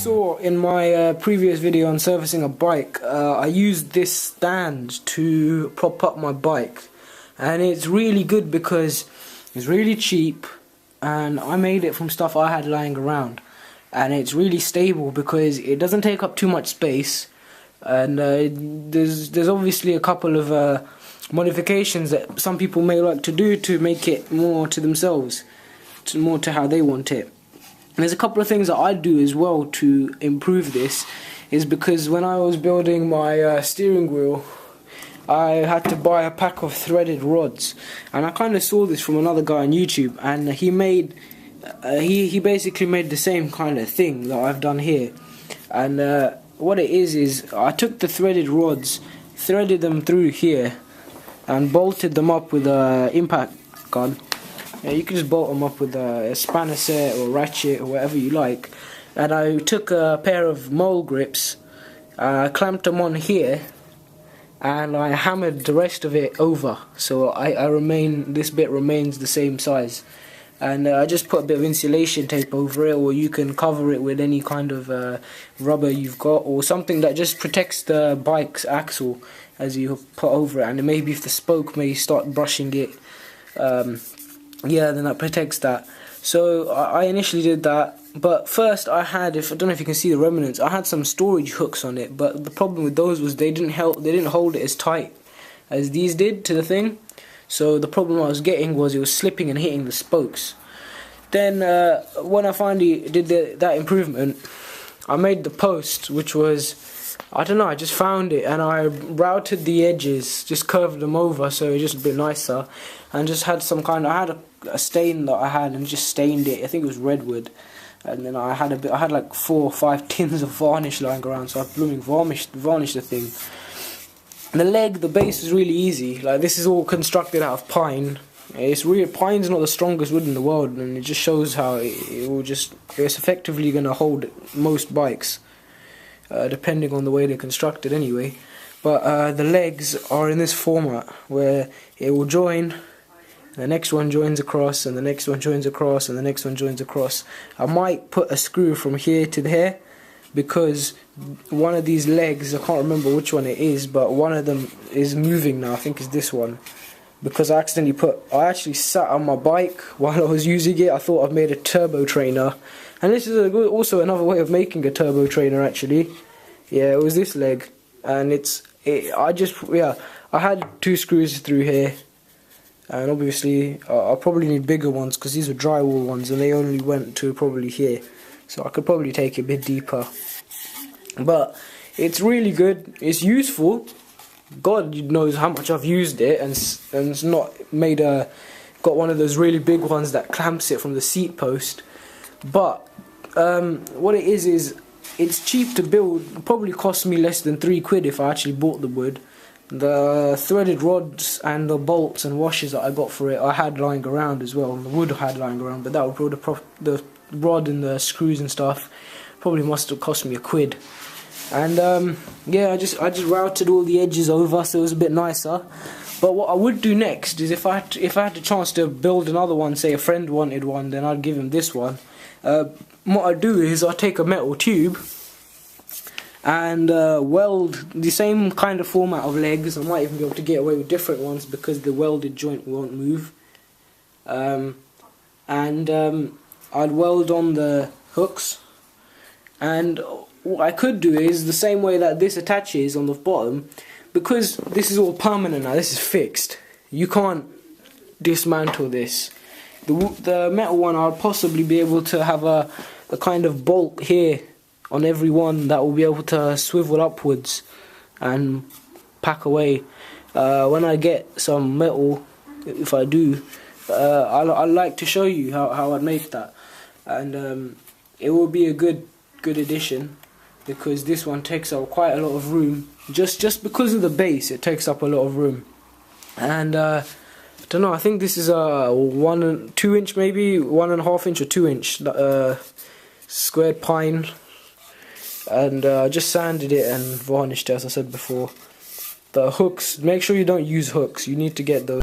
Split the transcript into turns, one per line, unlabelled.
saw in my previous video on servicing a bike, I used this stand to prop up my bike, and it's really good because it's really cheap and I made it from stuff I had lying around, and it's really stable because it doesn't take up too much space, and there's obviously a couple of modifications that some people may like to do to make it more to themselves, more to how they want it. There's a couple of things that I do as well to improve this, is because when I was building my steering wheel, I had to buy a pack of threaded rods, and I kind of saw this from another guy on YouTube, and he he basically made the same kind of thing that I've done here. And what it is I took the threaded rods, threaded them through here, and bolted them up with a impact gun. You can just bolt them up with a spanner set or ratchet or whatever you like. And I took a pair of mole grips, clamped them on here, and I hammered the rest of it over, so this bit remains the same size. And I just put a bit of insulation tape over it, or you can cover it with any kind of rubber you've got, or something that just protects the bike's axle as you put over it. And maybe if the spoke may start brushing it, yeah, then that protects that. So I initially did that, but first I don't know if you can see the remnants, I had some storage hooks on it, but the problem with those was they didn't hold it as tight as these did to the thing. So the problem I was getting was it was slipping and hitting the spokes. Then when I finally did that improvement, I made the post, which was, I don't know, I just found it and I routed the edges, just curved them over so it just a bit nicer, and just had some kind of, I had a stain that I had and just stained it. I think it was redwood, and then I had like 4 or 5 tins of varnish lying around, so I blooming varnished the thing. The base is really easy. Like, this is all constructed out of pine. Pine's not the strongest wood in the world, and it just shows how it's effectively going to hold most bikes, depending on the way they're constructed anyway. But the legs are in this format where it will join, the next one joins across, and the next one joins across, and the next one joins across. I might put a screw from here to there, because one of these legs, I can't remember which one it is, but one of them is moving now. I think it's this one, because I actually sat on my bike while I was using it. I thought I've made a turbo trainer, and this is also another way of making a turbo trainer actually. Yeah, it was this leg, and I had 2 screws through here, and obviously I'll probably need bigger ones because these are drywall ones and they only went to probably here, so I could probably take it a bit deeper. But it's really good, it's useful. God knows how much I've used it, and it's not got one of those really big ones that clamps it from the seat post. But what it is it's cheap to build. It probably cost me less than £3 if I actually bought the wood. The threaded rods and the bolts and washers that I got for it I had lying around as well. The wood I had lying around, but that would probably the rod and the screws and stuff probably must have cost me £1. And yeah, I just routed all the edges over so it was a bit nicer. But what I would do next is if I had the chance to build another one, say a friend wanted one, then I'd give him this one. What I'd do is I'd take a metal tube and weld the same kind of format of legs. I might even be able to get away with different ones because the welded joint won't move. I'd weld on the hooks, and what I could do is the same way that this attaches on the bottom, because this is all permanent now, this is fixed, you can't dismantle this. The metal one, I'll possibly be able to have a kind of bolt here on every one that will be able to swivel upwards and pack away. When I get some metal, if I do, I'd like to show you how I'd make that, and it will be a good addition, because this one takes up quite a lot of room. Just because of the base, it takes up a lot of room. And I don't know, I think this is a 2 inch, maybe 1.5 inch or 2 inch squared pine, and I just sanded it and varnished it, as I said before. The hooks, make sure you don't use hooks, you need to get those.